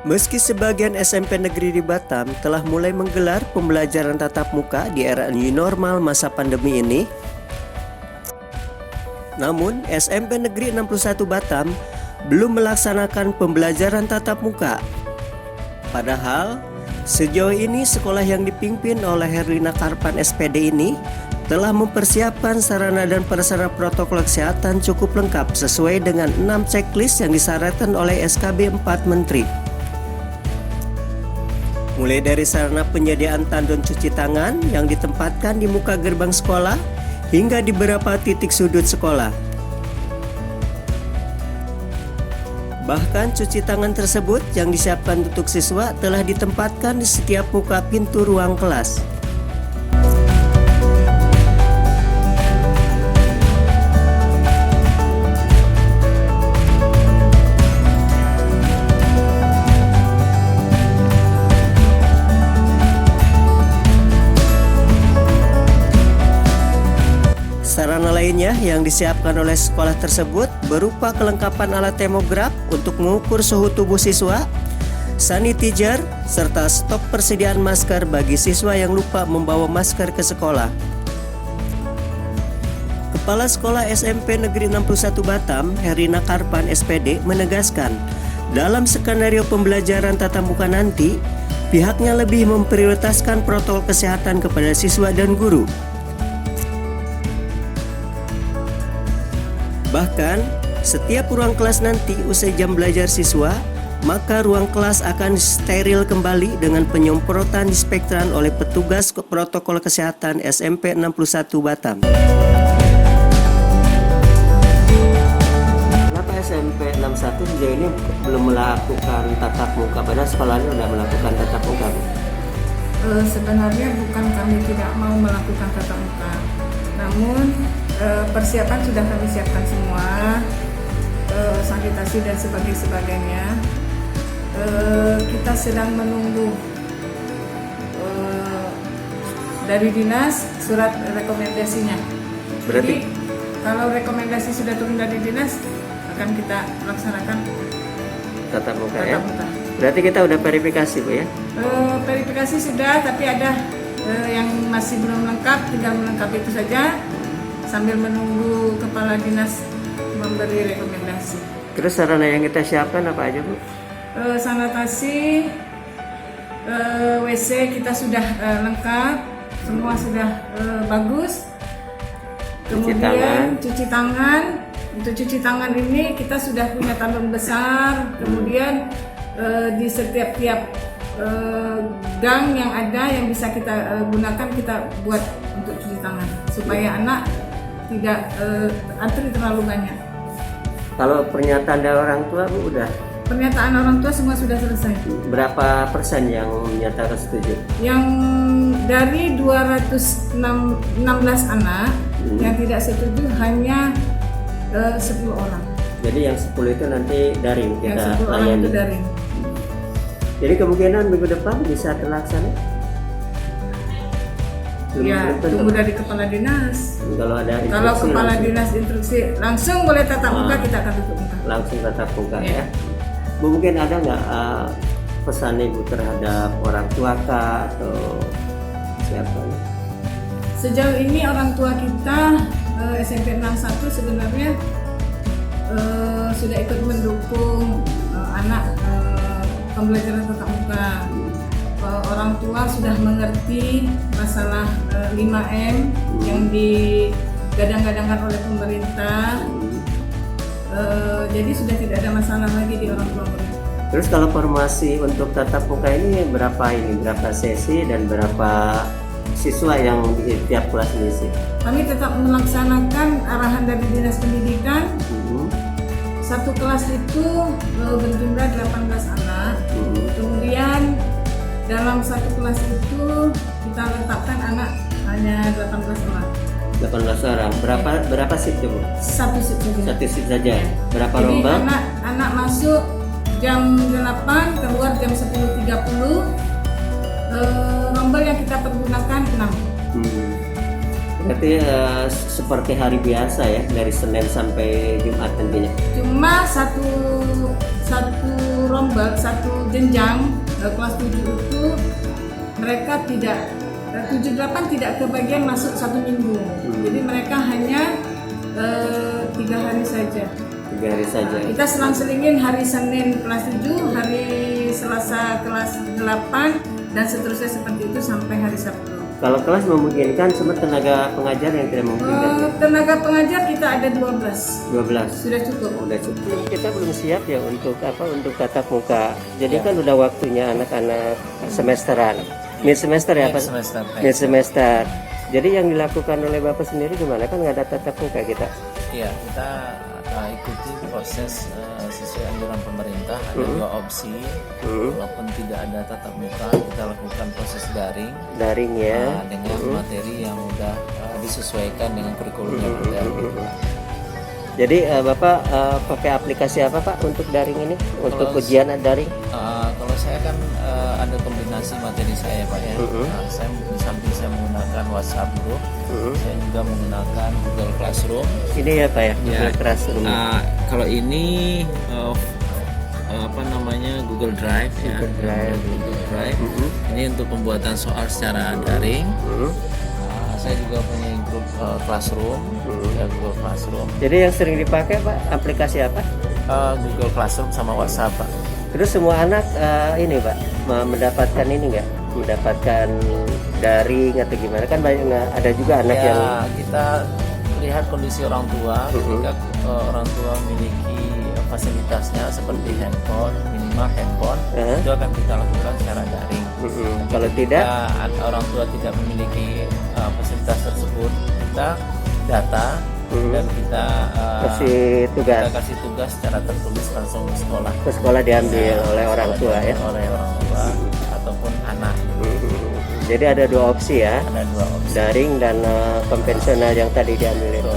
Meski sebagian SMP negeri di Batam telah mulai menggelar pembelajaran tatap muka di era new normal masa pandemi ini, namun SMP Negeri 61 Batam belum melaksanakan pembelajaran tatap muka. Padahal sejauh ini sekolah yang dipimpin oleh Herlina Karpan SPD ini telah mempersiapkan sarana dan prasarana protokol kesehatan cukup lengkap sesuai dengan 6 checklist yang disyaratkan oleh SKB 4 Menteri. Mulai dari sarana penyediaan tandon cuci tangan yang ditempatkan di muka gerbang sekolah hingga di beberapa titik sudut sekolah. Bahkan cuci tangan tersebut yang disiapkan untuk siswa telah ditempatkan di setiap muka pintu ruang kelas. Sarana lainnya yang disiapkan oleh sekolah tersebut berupa kelengkapan alat termograf untuk mengukur suhu tubuh siswa, sanitizer, serta stok persediaan masker bagi siswa yang lupa membawa masker ke sekolah. Kepala Sekolah SMP Negeri 61 Batam, Herlina Karpan SPD menegaskan, dalam skenario pembelajaran tatap muka nanti, pihaknya lebih memprioritaskan protokol kesehatan kepada siswa dan guru. Bahkan, setiap ruang kelas nanti usai jam belajar siswa, maka ruang kelas akan steril kembali dengan penyemprotan disinfektan oleh petugas protokol kesehatan SMP 61 Batam. Kenapa SMP 61 sejauh ini belum melakukan tatap muka? Padahal sekolahnya sudah melakukan tatap muka. Sebenarnya bukan kami tidak mau melakukan tatap muka, namun persiapan sudah kami siapkan semua, sanitasi dan sebagainya. Kita sedang menunggu dari dinas surat rekomendasinya. Berarti jadi, kalau rekomendasi sudah turun dari dinas, akan kita laksanakan tatap muka tatap ya? muka. Berarti kita udah verifikasi Bu ya? Verifikasi sudah, tapi ada yang masih belum lengkap, tinggal melengkapi itu saja. Sambil menunggu kepala dinas memberi rekomendasi. Terus sarana yang kita siapkan apa aja Bu? Sanitasi, WC kita sudah lengkap, semua sudah bagus. Kemudian cuci tangan. Untuk cuci tangan ini kita sudah punya tandon besar. Kemudian di setiap gang yang ada yang bisa kita gunakan, kita buat untuk cuci tangan supaya anak tidak antri terlalu banyak. Kalau pernyataan dari orang tua Bu udah? Pernyataan orang tua semua sudah selesai. Berapa persen yang menyatakan setuju? Yang dari 216 anak yang tidak setuju hanya 10 orang. Jadi yang 10 itu nanti daring kita Yang 10 orang layani. itu daring. Jadi kemungkinan minggu depan bisa terlaksana? Ya, tunggu dari kepala dinas. Kalau ada instruksi, Kalau kepala langsung, dinas instruksi langsung boleh tatap muka, kita akan tutup muka. langsung tatap muka Ya. ya. Bu, mungkin ada nggak pesan Ibu terhadap orang tua kah atau siapa? Sejauh ini orang tua kita SMP 61 sebenarnya sudah ikut mendukung anak pembelajaran tatap muka. Orang tua sudah mengerti masalah 5M yang digadang-gadangkan oleh pemerintah. Jadi sudah tidak ada masalah lagi di orang tua murid. Terus kalau formasi untuk tatap muka ini berapa sesi dan berapa siswa yang di tiap kelas diisi? Kami tetap melaksanakan arahan dari Dinas Pendidikan. Satu kelas itu berjumlah 18 anak. Kemudian dalam satu kelas itu kita letakkan anak hanya 18 orang. 18 orang. Berapa shift Bu? Satu shift saja. Satu shift saja. Berapa Jadi rombang? anak masuk jam 8, keluar jam 10.30. Rombel yang kita pergunakan 6. Berarti seperti hari biasa ya, dari Senin sampai Jumat tentunya. Cuma satu gelombang, satu jenjang kelas 7 itu mereka tidak 7-8 tidak kebagian masuk 1 minggu. Jadi mereka hanya 3 hari saja. 3 hari saja. Kita selang-selingin hari Senin kelas 7, hari Selasa kelas 8 dan seterusnya seperti itu sampai hari Sabtu. Kalau kelas memungkinkan, cuma tenaga pengajar yang tidak memungkinkan. Tenaga pengajar kita ada 12. 12. Sudah cukup. Udah cukup. Kita belum siap ya untuk untuk tatap muka. Jadi kan udah waktunya anak-anak semesteran. Mid semester ya, Pak? Mid semester. Jadi yang dilakukan oleh Bapak sendiri gimana? Kan nggak ada tatap muka kita. Iya, kita ikuti proses sesuai anjuran pemerintah. Ada 2 opsi. Walaupun tidak ada tatap muka, kita lakukan proses daring. Daring ya. Dengan materi yang udah disesuaikan dengan kurikulum yang ada. Jadi Bapak pakai aplikasi apa Pak untuk daring ini? Untuk ujian daring? Kalau saya kan ada kombinasi materi saya Pak ya. Saya di samping saya menggunakan WhatsApp Group, saya juga menggunakan Google Classroom. Ini ya Pak ya, Google Classroom. Kalau ini apa namanya Google Drive ya. Google Drive. Ini untuk pembuatan soal secara daring. Saya juga punya grup Classroom, ya Google Classroom. Jadi yang sering dipakai Pak aplikasi apa? Google Classroom sama WhatsApp Pak. Terus semua anak ini Pak mendapatkan ini nggak? Mendapatkan daring atau gimana? Kan banyak ada juga anak Ya, yang kita lihat kondisi orang tua. Ketika orang tua memiliki fasilitasnya seperti handphone, minimal handphone, itu akan kita lakukan secara daring. Kalau tidak, orang tua tidak memiliki fasilitas tersebut, kita data dan kita kasih tugas secara tertulis langsung ke sekolah. Ke sekolah diambil oleh orang tua ya. Oleh orang tua ataupun anak. Jadi ada 2 opsi ya. Ada 2 opsi. Daring dan konvensional yang tadi diambil itu.